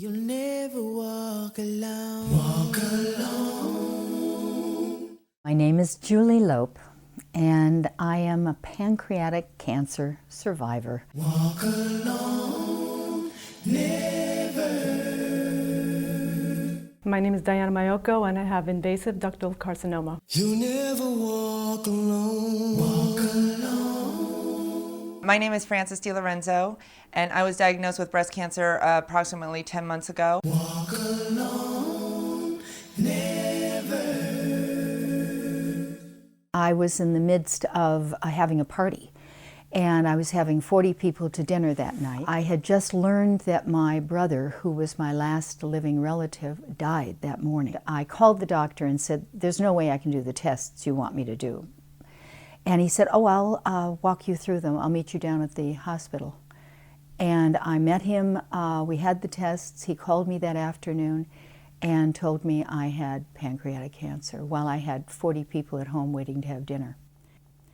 You'll never walk alone. Walk alone. My name is Julie Lope, and I am a pancreatic cancer survivor. Walk alone, never. My name is Diana Mayoko, and I have invasive ductal carcinoma. You'll never walk alone. Walk alone. My name is Frances DiLorenzo, and I was diagnosed with breast cancer approximately 10 months ago. Walk alone, never. I was in the midst of having a party, and I was having 40 people to dinner that night. I had just learned that my brother, who was my last living relative, died that morning. I called the doctor and said, "There's no way I can do the tests you want me to do." And he said, "Oh, I'll walk you through them. I'll meet you down at the hospital." And I met him. We had the tests. He called me that afternoon and told me I had pancreatic cancer while I had 40 people at home waiting to have dinner.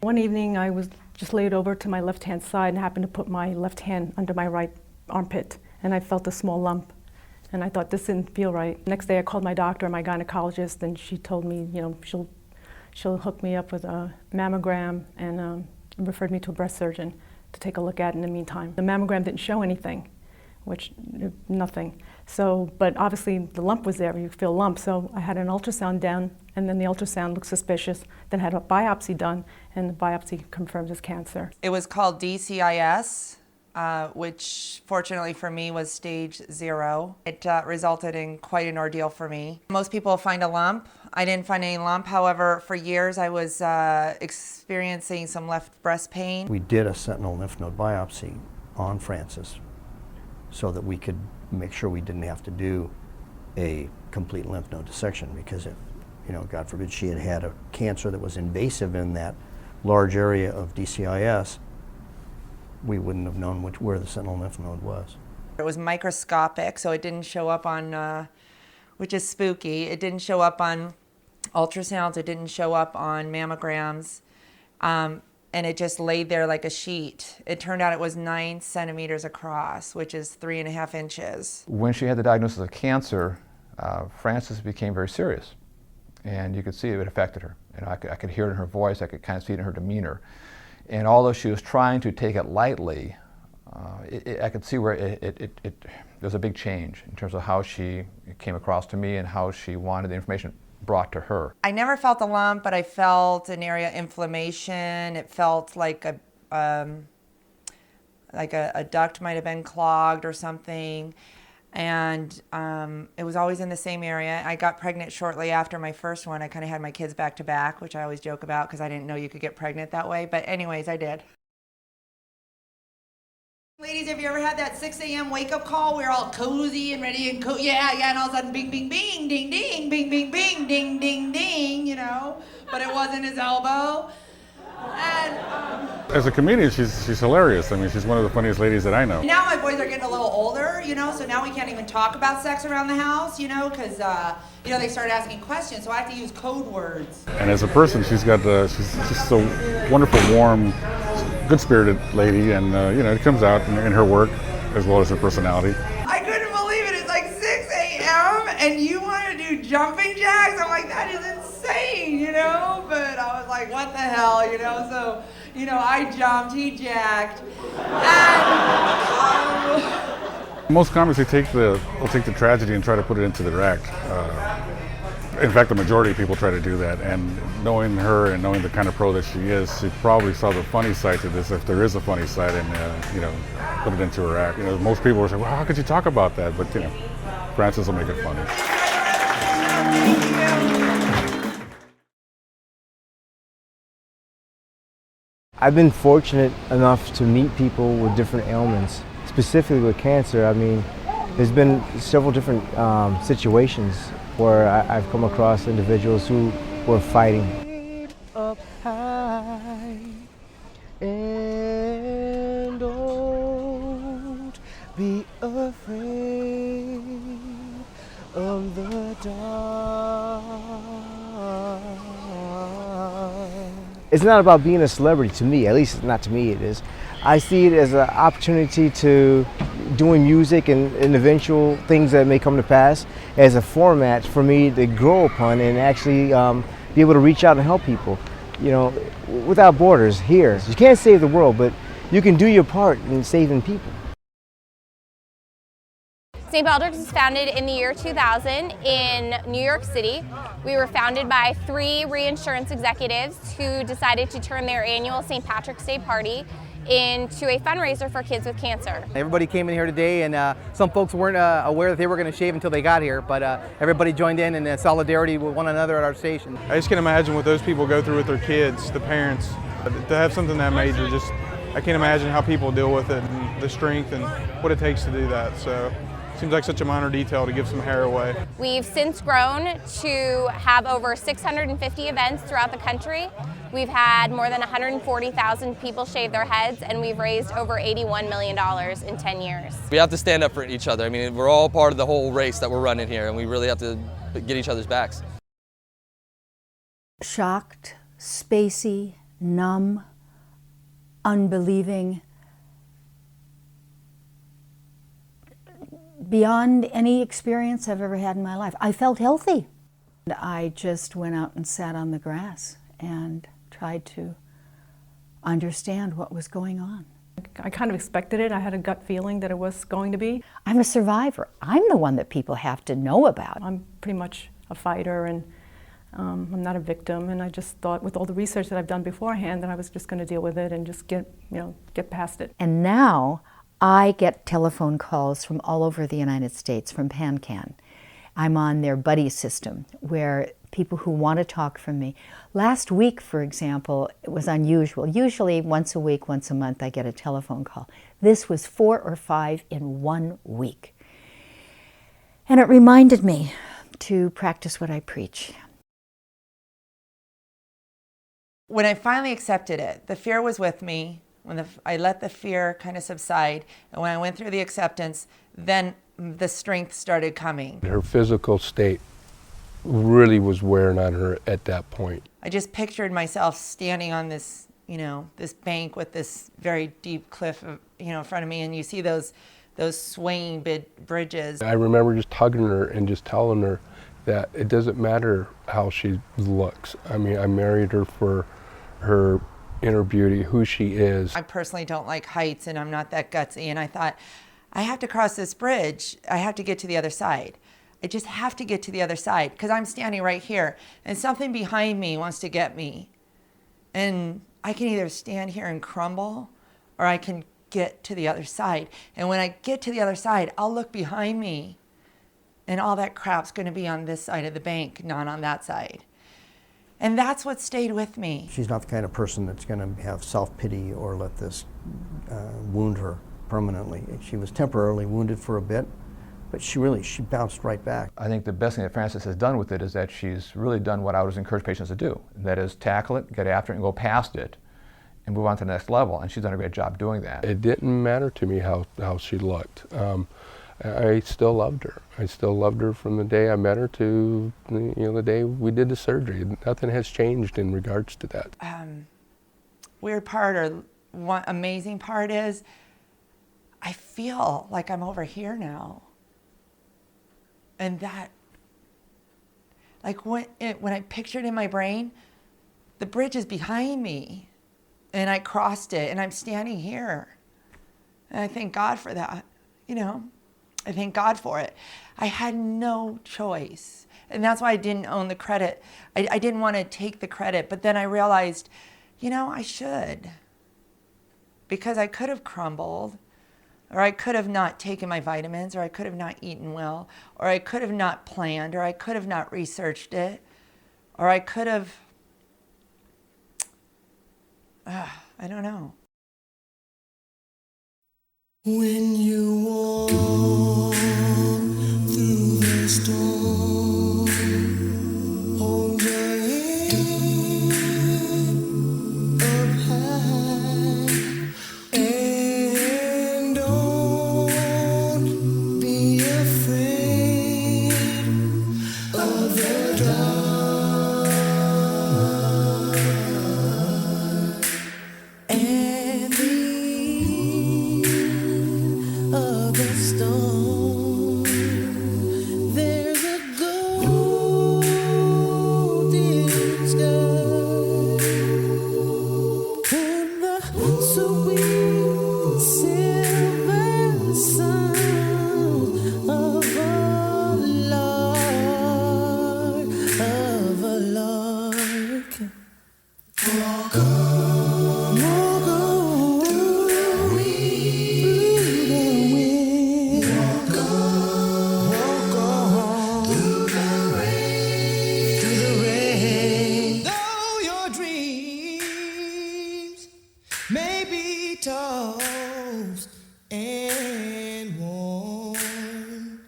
One evening I was just laid over to my left-hand side and happened to put my left hand under my right armpit, and I felt a small lump. And I thought, this didn't feel right. Next day I called my doctor, my gynecologist, and she told me, she'll hook me up with a mammogram and referred me to a breast surgeon to take a look at in the meantime. The mammogram didn't show anything, nothing. So, but obviously the lump was there, you feel lump. So I had an ultrasound done, and then the ultrasound looked suspicious. Then I had a biopsy done, and the biopsy confirmed as cancer. It was called DCIS, which fortunately for me was stage 0. It resulted in quite an ordeal for me. Most people find a lump. I didn't find any lump. However, for years I was experiencing some left breast pain. We did a sentinel lymph node biopsy on Frances so that we could make sure we didn't have to do a complete lymph node dissection, because if, God forbid, she had had a cancer that was invasive in that large area of DCIS, we wouldn't have known where the sentinel lymph node was. It was microscopic, so it didn't show up on, which is spooky. It didn't show up on ultrasounds, it didn't show up on mammograms, and it just laid there like a sheet. It turned out it was 9 centimeters across, which is 3.5 inches. When she had the diagnosis of cancer, Frances became very serious, and you could see it affected her. I could hear it in her voice, I could kind of see it in her demeanor. And although she was trying to take it lightly, I could see where there was a big change in terms of how she came across to me and how she wanted the information brought to her. I never felt a lump, but I felt an area of inflammation. It felt like a duct might have been clogged or something. And it was always in the same area. I got pregnant shortly after my first one. I kind of had my kids back to back, which I always joke about because I didn't know you could get pregnant that way. But anyways, I did. Ladies, have you ever had that 6 a.m. wake-up call? We're all cozy and ready and and all of a sudden, bing, bing, bing, ding, ding, bing, bing, bing, ding, ding, ding, but it wasn't his elbow. And as a comedian, she's hilarious. I mean, she's one of the funniest ladies that I know. now my boys are getting a little older, so now we can't even talk about sex around the house, because, they start asking questions, so I have to use code words. And as a person, she's just a wonderful, warm, good-spirited lady, and it comes out in her work as well as her personality. I couldn't believe it. It's like 6 a.m. and you want to do jumping jacks? I'm like, that is insane, But I was like, what the hell, So, I jumped, he jacked, and Most comics, will take the tragedy and try to put it into their act. In fact, the majority of people try to do that, and knowing her and knowing the kind of pro that she is, she probably saw the funny side to this, if there is a funny side, and put it into her act. Most people will say, "Well, how could you talk about that?" But Frances will make it funny. I've been fortunate enough to meet people with different ailments, specifically with cancer. I mean, there's been several different situations where I've come across individuals who were fighting. Up high and don't be afraid of the dark. It's not about being a celebrity to me, at least not to me it is. I see it as an opportunity to doing music and eventual things that may come to pass as a format for me to grow upon and actually be able to reach out and help people, you know, without borders here. You can't save the world, but you can do your part in saving people. St. Baldrick's was founded in the year 2000 in New York City. We were founded by 3 reinsurance executives who decided to turn their annual St. Patrick's Day party into a fundraiser for kids with cancer. Everybody came in here today, and some folks weren't aware that they were going to shave until they got here, but everybody joined in solidarity with one another at our station. I just can imagine what those people go through with their kids, the parents. To have something that major, just I can't imagine how people deal with it and the strength and what it takes to do that. So it seems like such a minor detail to give some hair away. We've since grown to have over 650 events throughout the country. We've had more than 140,000 people shave their heads, and we've raised over $81 million in 10 years. We have to stand up for each other. I mean, we're all part of the whole race that we're running here, and we really have to get each other's backs. Shocked, spacey, numb, unbelieving, beyond any experience I've ever had in my life. I felt healthy. I just went out and sat on the grass and tried to understand what was going on. I kind of expected it. I had a gut feeling that it was going to be. I'm a survivor. I'm the one that people have to know about. I'm pretty much a fighter, and I'm not a victim, and I just thought with all the research that I've done beforehand that I was just going to deal with it and just get past it. And now I get telephone calls from all over the United States, from PanCan. I'm on their buddy system where people who want to talk from me. Last week, for example, it was unusual. Usually once a week, once a month, I get a telephone call. This was 4 or 5 in 1 week. And it reminded me to practice what I preach. When I finally accepted it, the fear was with me. When I let the fear kind of subside, and when I went through the acceptance, then the strength started coming. Her physical state really was wearing on her at that point. I just pictured myself standing on this, this bank with this very deep cliff, in front of me, and you see those swaying bridges. I remember just hugging her and just telling her that it doesn't matter how she looks. I mean, I married her for her inner beauty, who she is. I personally don't like heights, and I'm not that gutsy, and I thought, I have to cross this bridge. I have to get to the other side. I just have to get to the other side because I'm standing right here and something behind me wants to get me. And I can either stand here and crumble or I can get to the other side. And when I get to the other side, I'll look behind me and all that crap's going to be on this side of the bank, not on that side. And that's what stayed with me. She's not the kind of person that's going to have self-pity or let this wound her permanently. She was temporarily wounded for a bit, but she bounced right back. I think the best thing that Frances has done with it is that she's really done what I always encourage patients to do. That is, tackle it, get after it, and go past it, and move on to the next level. And she's done a great job doing that. It didn't matter to me how she looked. I still loved her. I still loved her from the day I met her to the day we did the surgery. Nothing has changed in regards to that. Weird part, or one amazing part is, I feel like I'm over here now. And that, like when I pictured in my brain, the bridge is behind me and I crossed it and I'm standing here. And I thank God for that, I thank God for it. I had no choice. And that's why I didn't own the credit. I didn't want to take the credit, but then I realized, I should. Because I could have crumbled, or I could have not taken my vitamins, or I could have not eaten well, or I could have not planned, or I could have not researched it, or I could have, I don't know. When you walk through the storm, hold your head up high, and don't be afraid of the dark. Walk on through the wind. Walk on through the rain. Though your dreams may be tossed and worn.